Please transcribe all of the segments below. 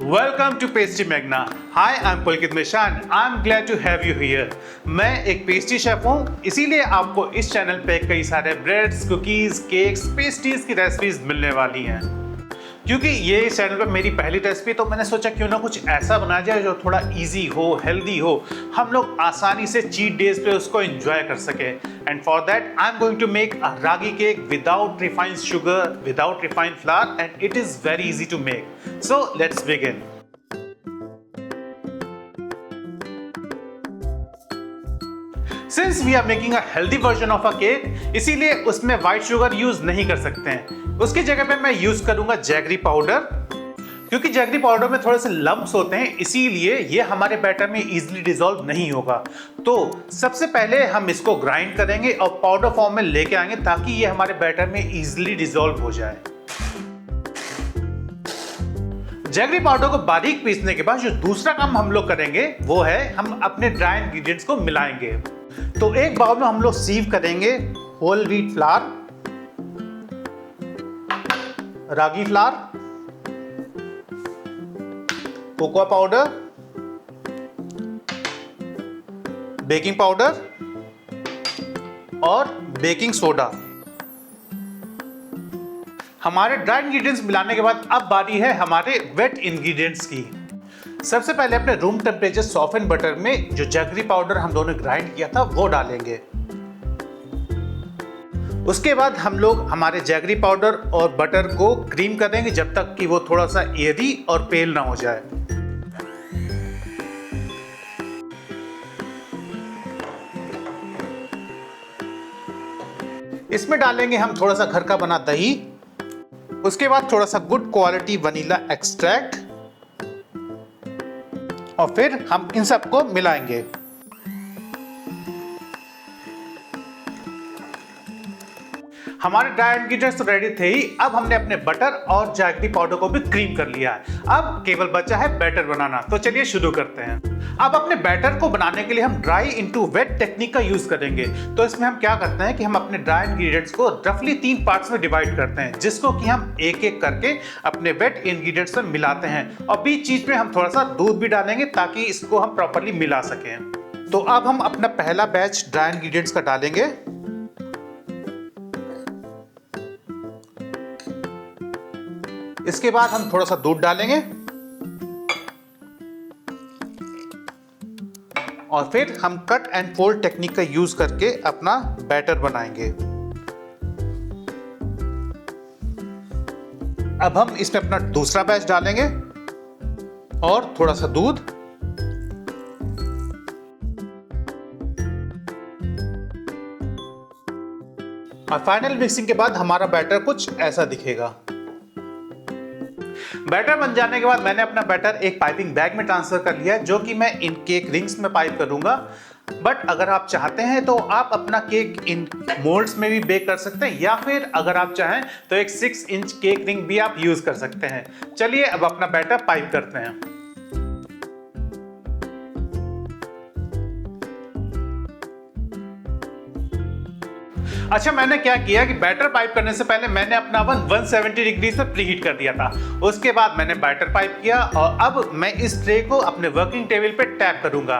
Welcome to Pastry Magna. Hi, I'm Pulkit Mishra and I'm glad to have you here. मैं एक pastry chef हूँ, इसीलिए आपको इस चैनल पे कई सारे ब्रेड्स, कुकीज, केक्स, पेस्ट्रीज की रेसिपीज मिलने वाली हैं। क्योंकि ये इस चैनल पे मेरी पहली रेसिपी, तो मैंने सोचा क्यों ना कुछ ऐसा बनाया जाए जो थोड़ा इजी हो, हेल्दी हो, हम लोग आसानी से चीट डेज पे उसको एंजॉय कर सके। And for that I am going to make a ragi cake without refined sugar, without refined flour, and it is very easy to make. So let's begin. Since we are making a healthy version of a cake, इसीलिए उसमें white sugar use नहीं कर सकते हैं। उसकी जगह पे मैं यूज करूंगा जैगरी पाउडर। क्योंकि जैगरी पाउडर में थोड़े से लम्प्स होते हैं, इसीलिए ये हमारे बैटर में इजीली डिसॉल्व नहीं होगा। तो सबसे पहले हम इसको ग्राइंड करेंगे और पाउडर फॉर्म में लेके आएंगे ताकि ये हमारे बैटर में इजीली डिसॉल्व हो जाए। जैगरी पाउडर को बारीक पीसने के बाद जो दूसरा काम हम लोग करेंगे वो है हम अपने ड्राई इंग्रेडिएंट्स को मिलाएंगे। तो एक बाउल में हम लोग सीव करेंगे whole wheat flour, ragi flour, cocoa powder, baking powder और बेकिंग सोडा। हमारे ड्राई इंग्रेडिएंट्स मिलाने के बाद अब बारी है हमारे वेट इंग्रेडिएंट्स की। सबसे पहले अपने रूम टेम्परेचर सॉफ्टन बटर में जो जैगरी पाउडर हम दोनों ग्राइंड किया था वो डालेंगे। उसके बाद हम लोग हमारे जैगरी पाउडर और बटर को क्रीम करेंगे जब तक कि वो थोड़ा सा एयरी और पेल ना हो जाए। इसमें डालेंगे हम थोड़ा सा घर का बना दही, उसके बाद थोड़ा सा गुड क्वालिटी वनीला एक्सट्रैक्ट, और फिर हम इन सबको मिलाएंगे। हमारे ड्राई इंग्रेडिएंट्स तो रेडी थे ही। अब हमने अपने बटर और जैगरी पाउडर को भी क्रीम कर लिया है। अब केवल बचा है बैटर बनाना, तो चलिए शुरू करते हैं। अब अपने बैटर को बनाने के लिए हम ड्राई इनटू वेट टेक्निक का यूज करेंगे। तो इसमें हम क्या करते हैं कि हम अपने ड्राई इंग्रेडिएंट्स को रफली 3 पार्ट्स में डिवाइड करते हैं, जिसको कि हम एक एक करके अपने वेट इंग्रेडिएंट्स में मिलाते हैं। और बीच चीज में हम थोड़ा सा दूध भी डालेंगे ताकि इसको हम प्रॉपर्ली मिला सकें। तो अब हम अपना पहला बैच ड्राई इंग्रेडिएंट्स का डालेंगे। इसके बाद हम थोड़ा सा दूध डालेंगे और फिर हम कट एंड फोल्ड टेक्निक का यूज करके अपना बैटर बनाएंगे। अब हम इसमें अपना दूसरा बैच डालेंगे और थोड़ा सा दूध, और फाइनल मिक्सिंग के बाद हमारा बैटर कुछ ऐसा दिखेगा। बैटर बन जाने के बाद मैंने अपना बैटर एक पाइपिंग बैग में ट्रांसफर कर लिया है, जो कि मैं इन केक रिंग्स में पाइप करूंगा। बट अगर आप चाहते हैं तो आप अपना केक इन मोल्ड्स में भी बेक कर सकते हैं, या फिर अगर आप चाहें तो एक 6 इंच केक रिंग भी आप यूज कर सकते हैं। चलिए अब अपना बैटर पाइप करते हैं। अच्छा, मैंने क्या किया कि बैटर पाइप करने से पहले मैंने अपना ओवन 170 डिग्री पे प्रीहीट कर दिया था। उसके बाद मैंने बैटर पाइप किया और अब मैं इस ट्रे को अपने वर्किंग टेबल पे टैप करूंगा।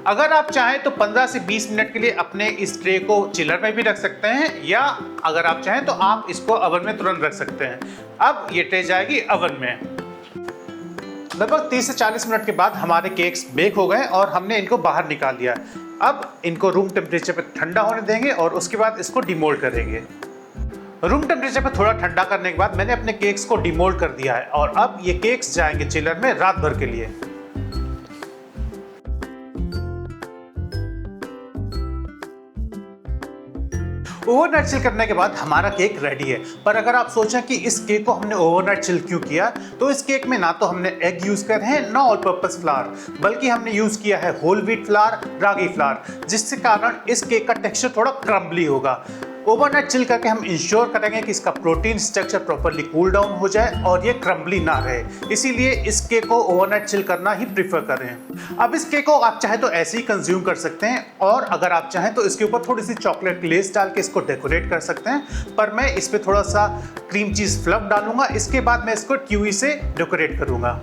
अगर आप चाहें तो 15 से 20 मिनट के लिए अपने इस ट्रे को चिलर में भी रख सकते हैं, या अगर आप चाहें तो आप इसको ओवन में तुरंत रख सकते हैं। अब ये ट्रे जाएगी ओवन में। लगभग 30 से 40 मिनट के बाद हमारे केक्स बेक हो गए और हमने इनको बाहर निकाल लिया। अब इनको रूम टेम्परेचर पे ठंडा होने देंगे और उसके बाद इसको डिमोल्ड करेंगे। रूम टेम्परेचर पे थोड़ा ठंडा करने के बाद मैंने अपने केक्स को डिमोल्ड कर दिया है और अब ये केक्स जाएंगे चिलर में रात भर के लिए। ओवरनाइट चिल करने के बाद हमारा केक रेडी है। पर अगर आप सोचें कि इस केक को हमने ओवरनाइट चिल क्यों किया, तो इस केक में ना तो हमने एग यूज करे हैं ना ऑल पर्पस फ्लावर, बल्कि हमने यूज किया है whole wheat flour, ragi flower, जिसके कारण इस केक का टेक्सचर थोड़ा क्रम्बली होगा। ओवरनाइट चिल करके हम इंश्योर करेंगे कि इसका protein structure properly cool down हो जाए और ये क्रम्बली ना रहे, इसीलिए इस केक को ओवरनाइट चिल करना ही प्रीफर करें। अब इस केक को आप चाहे तो ऐसे ही कंज्यूम कर सकते हैं और अगर आप चाहें तो इसके ऊपर थोड़ी सी चॉकलेट ग्लेज डाल के इसको डेकोरेट कर सकते हैं, पर मैं इस पर थोड़ा सा क्रीम चीज फ्लफ डालूंगा। इसके बाद मैं इसको ट्यूई से डेकोरेट करूंगा।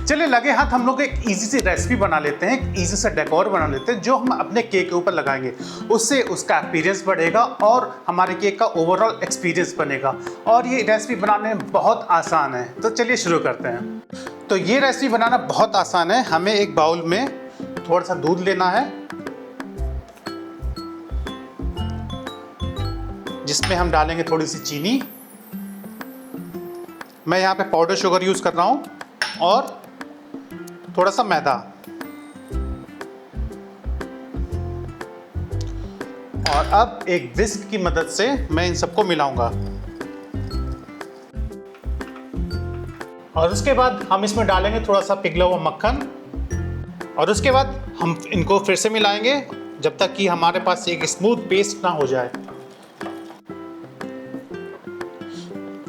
चलिए लगे हाथ हम लोग एक इजी सी रेसिपी बना लेते हैं, एक इजी सा डेकोर बना लेते हैं जो हम अपने केक के ऊपर लगाएंगे। उससे उसका एक्सपीरियंस बढ़ेगा और हमारे केक का ओवरऑल एक्सपीरियंस बनेगा। और ये रेसिपी बनाने में बहुत आसान है, तो चलिए शुरू करते हैं। तो ये रेसिपी बनाना बहुत आसान है। हमें एक बाउल में थोड़ा सा दूध लेना है जिसमें हम डालेंगे थोड़ी सी चीनी। मैं यहाँ पे पाउडर शुगर यूज कर रहा हूँ और थोड़ा सा मैदा। और अब एक विस्क की मदद से मैं इन सबको मिलाऊंगा और उसके बाद हम इसमें डालेंगे थोड़ा सा पिघला हुआ मक्खन और उसके बाद हम इनको फिर से मिलाएंगे जब तक कि हमारे पास एक स्मूथ पेस्ट ना हो जाए।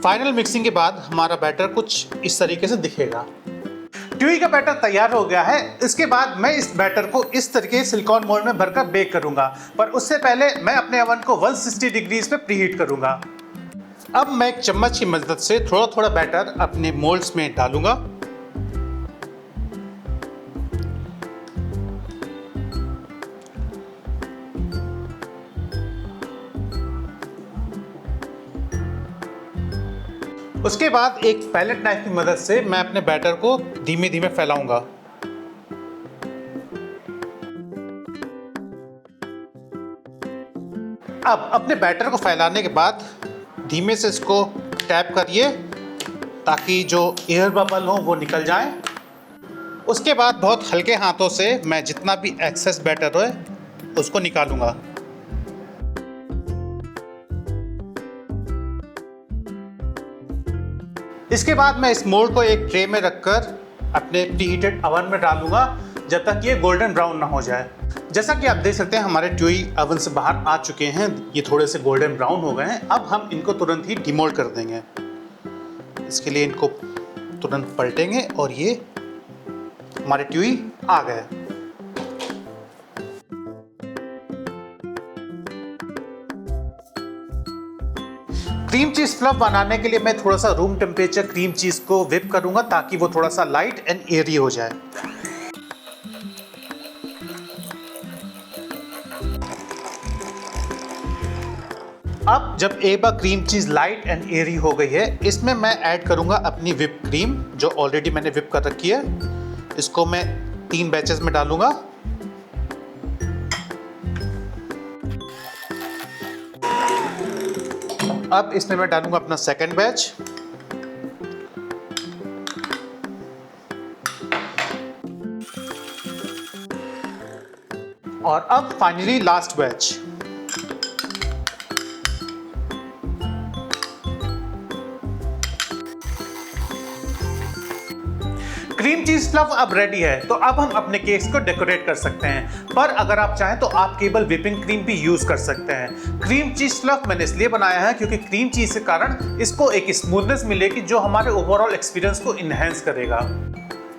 फाइनल मिक्सिंग के बाद हमारा बैटर कुछ इस तरीके से दिखेगा। ट्यूई का बैटर तैयार हो गया है। इसके बाद मैं इस बैटर को इस तरीके सिलिकॉन मोल्ड में भरकर बेक करूंगा, पर उससे पहले मैं अपने ओवन को 160 डिग्रीज पे प्रीहीट करूंगा। अब मैं एक चम्मच की मदद से थोड़ा थोड़ा बैटर अपने मोल्ड्स में डालूंगा। उसके बाद एक पैलेट नाइफ की मदद से मैं अपने बैटर को धीमे धीमे फैलाऊंगा। अब अपने बैटर को फैलाने के बाद धीमे से इसको टैप करिए ताकि जो एयर बबल हो वो निकल जाए। उसके बाद बहुत हल्के हाथों से मैं जितना भी एक्सेस बैटर हो उसको निकालूंगा। इसके बाद मैं इस मोल्ड को एक ट्रे में रखकर अपने प्रीहीटेड ओवन में डालूंगा जब तक ये गोल्डन ब्राउन ना हो जाए। जैसा कि आप देख सकते हैं हमारे ट्यूई ओवन से बाहर आ चुके हैं, ये थोड़े से गोल्डन ब्राउन हो गए हैं। अब हम इनको तुरंत ही डिमोल्ड कर देंगे। इसके लिए इनको तुरंत पलटेंगे और ये हमारे ट्यूई आ गए। क्रीम चीज फ्लफ बनाने के लिए मैं थोड़ा सा रूम टेम्परेचर क्रीम चीज को व्हिप करूंगा ताकि वो थोड़ा सा लाइट एंड एयरी हो जाए। अब जब एक बार cream cheese light and airy हो गई है, इसमें मैं ऐड करूंगा अपनी व्हिप क्रीम जो ऑलरेडी मैंने व्हिप कर रखी है। इसको मैं 3 बैचेस में डालूंगा। अब इसमें मैं डालूंगा अपना सेकंड बैच। और अब finally last batch. Cream cheese fluff अब रेडी है, तो अब हम अपने केक्स को डेकोरेट कर सकते हैं। पर अगर आप चाहें तो आप केवल व्हिपिंग क्रीम भी यूज कर सकते हैं। क्रीम चीज फ्लफ मैंने इसलिए बनाया है क्योंकि क्रीम चीज के कारण इसको एक स्मूथनेस मिलेगी जो हमारे ओवरऑल एक्सपीरियंस को इनहेंस करेगा।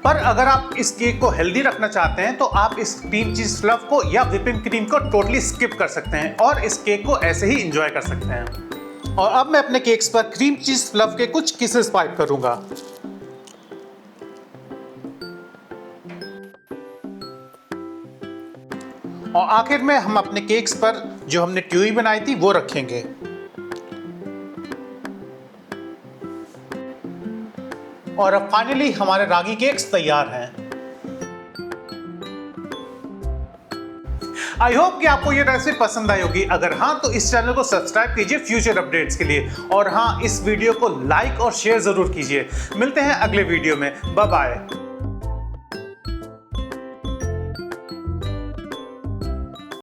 पर अगर आप इस केक को हेल्दी रखना चाहते हैं तो आप इस क्रीम चीज फ्लफ को या व्हिपिंग क्रीम को टोटली स्किप कर सकते हैं और इस केक को ऐसे ही एंजॉय कर सकते हैं। और अब मैं अपने केक्स पर क्रीम चीज फ्लफ के कुछ किसेस पाइप करूंगा। और आखिर में हम अपने केक्स पर जो हमने ट्यूई बनाई थी वो रखेंगे। और अब फाइनली हमारे रागी केक्स तैयार हैं। आई होप कि आपको ये रेसिपी पसंद आई होगी। अगर हाँ तो इस चैनल को सब्सक्राइब कीजिए फ्यूचर अपडेट्स के लिए। और हाँ, इस वीडियो को लाइक और शेयर जरूर कीजिए। मिलते हैं अगले वीडियो में। Bye bye.